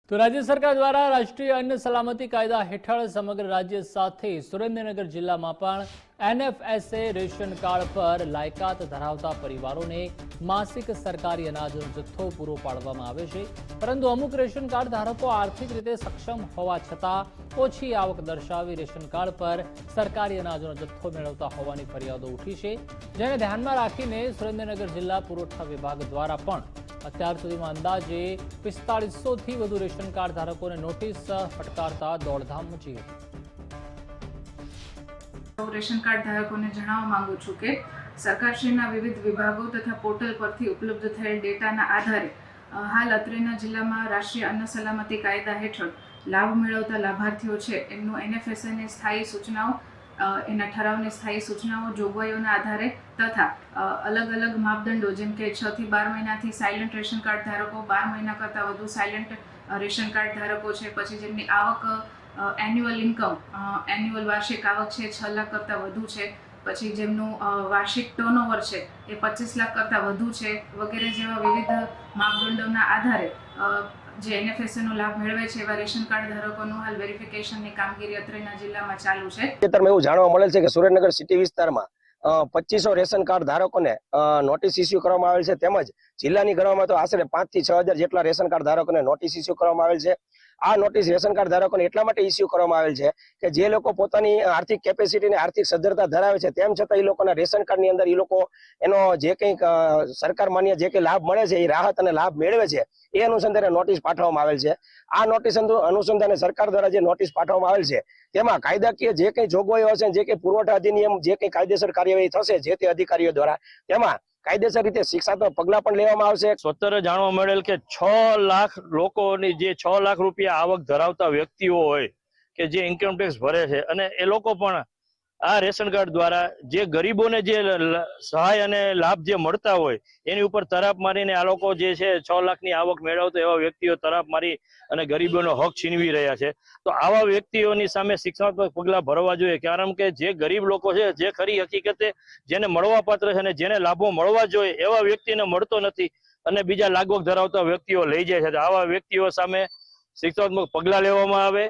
તો રાજ્ય સરકાર દ્વારા રાષ્ટ્રીય અન્ન સલામતી કાયદા હેઠળ સમગ્ર રાજ્ય સાથે સુરેન્દ્રનગર જિલ્લામાં પણ એનએફએસએ રેશન કાર્ડ પર લાયકાત ધરાવતા પરિવારોને માસિક સરકારી અનાજનો જથ્થો પૂરો પાડવામાં આવે છે, પરંતુ અમુક રેશન કાર્ડ ધારકો આર્થિક રીતે સક્ષમ હોવા છતાં ઓછી આવક દર્શાવી રેશન કાર્ડ પર સરકારી અનાજનો જથ્થો મેળવતા હોવાની ફરિયાદો ઉઠી છે, જેને ધ્યાનમાં રાખીને સુરેન્દ્રનગર જિલ્લા પુરવઠા વિભાગ દ્વારા પણ અત્યાર સુધીમાં અંદાજે 4500થી વધુ રેશન કાર્ડ ધારકોને નોટિસ ફટકારતા દોડધામ મચી હતી। રેશન કાર્ડ ધારકોને જણાવવા માંગુ છું કે સરકારશ્રીના વિવિધ વિભાગો તથા પોર્ટલ પરથી ઉપલબ્ધ થયેલ ડેટાના આધારે હાલ અત્રેના જિલ્લામાં રાષ્ટ્રીય અન્ન સલામતી કાયદા હેઠળ લાભ મેળવતા લાભાર્થીઓ છે એમનું એનએફએસએની સ્થાયી સૂચનાઓ એના ઠરાવની સ્થાયી સૂચનાઓ જોગવાઈઓના આધારે તથા અલગ અલગ માપદંડો જેમ કે 6 થી 12 મહિનાથી સાયલન્ટ રેશન કાર્ડ ધારકો, 12 મહિના કરતાં વધુ સાયલન્ટ રેશન કાર્ડ ધારકો છે, પછી જેમની આવક એન્યુઅલ ઇન્કમ એન્યુઅલ વાર્ષિક આવક છે 6 લાખ કરતાં વધુ છે, પછી જેમનું વાર્ષિક ટર્નઓવર છે એ 25 લાખ કરતાં વધુ છે વગેરે જેવા વિવિધ માપદંડોના આધારે જે એનએફએસએનો લાભ મેળવે છે એવા રેશન કાર્ડ ધારકોનું હાલ વેરિફિકેશનની કામગીરી અત્રેના જિલ્લામાં ચાલુ છે। એવું જાણવા મળેલ છે કે સુરેન્દ્રનગર સિટી વિસ્તારમાં 2500 રેશન કાર્ડ ધારકોને નોટિસ ઇસ્યુ કરવામાં આવેલ છે, તેમજ જિલ્લાની ગણવામાં તો આશરે 5 થી 6000 જેટલા રેશન કાર્ડ ધારકોને નોટિસ ઇસ્યુ કરવામાં આવેલ છે। આ નોટિસ રેશન કાર્ડ ધારકોને એટલા માટે ઇસ્યુ કરવામાં આવેલ છે કે જે લોકો પોતાની આર્થિક કેપેસિટી ને આર્થિક સદ્ધરતા ધરાવે છે તેમ છતાં એ લોકોના રેશન કાર્ડની અંદર એ લોકો એનો જે કંઈક સરકાર માન્ય જે કંઈ લાભ મળે છે એ રાહત અને લાભ મેળવે છે એ અનુસંધાને નોટિસ પાઠવવામાં આવેલ છે। આ નોટિસ અનુસંધાને સરકાર દ્વારા જે નોટિસ પાઠવવામાં આવેલ છે તેમાં કાયદાકીય જે કંઈ જોગવાઈઓ હશે, જે કંઈ પુરવઠા અધિનિયમ જે કંઈ કાયદેસર કાર્યવાહી થશે જે તે અધિકારીઓ દ્વારા, તેમાં કાયદેસર રીતે શિક્ષાત્મક પગલાં પણ લેવામાં આવશે। સ્વતંત્ર જાણવા મળેલ કે 6 લાખ લોકોની જે 6 લાખ રૂપિયા આવક ધરાવતા વ્યક્તિઓ હોય કે જે ઇન્કમ ટેક્સ ભરે છે અને એ લોકો પણ આ રેશન કાર્ડ દ્વારા જે ગરીબોને જે સહાય અને લાભ જે મળતા હોય એની ઉપર તરાપ મારીને આ લોકો જે છે 6 લાખની આવક મેળવતા એવા વ્યક્તિઓ તરાપ મારી અને ગરીબોનો હક છીનવી રહ્યા છે। તો આવા વ્યક્તિઓની સામે શિક્ષાત્મક પગલાં ભરવા જોઈએ, કારણ કે જે ગરીબ લોકો છે, જે ખરી હકીકતે જેને મળવા પાત્ર છે અને જેને લાભો મળવા જોઈએ એવા વ્યક્તિને મળતો નથી અને બીજા લાગવગ ધરાવતા વ્યક્તિઓ લઈ જાય છે। આવા વ્યક્તિઓ સામે શિક્ષાત્મક પગલાં લેવામાં આવે।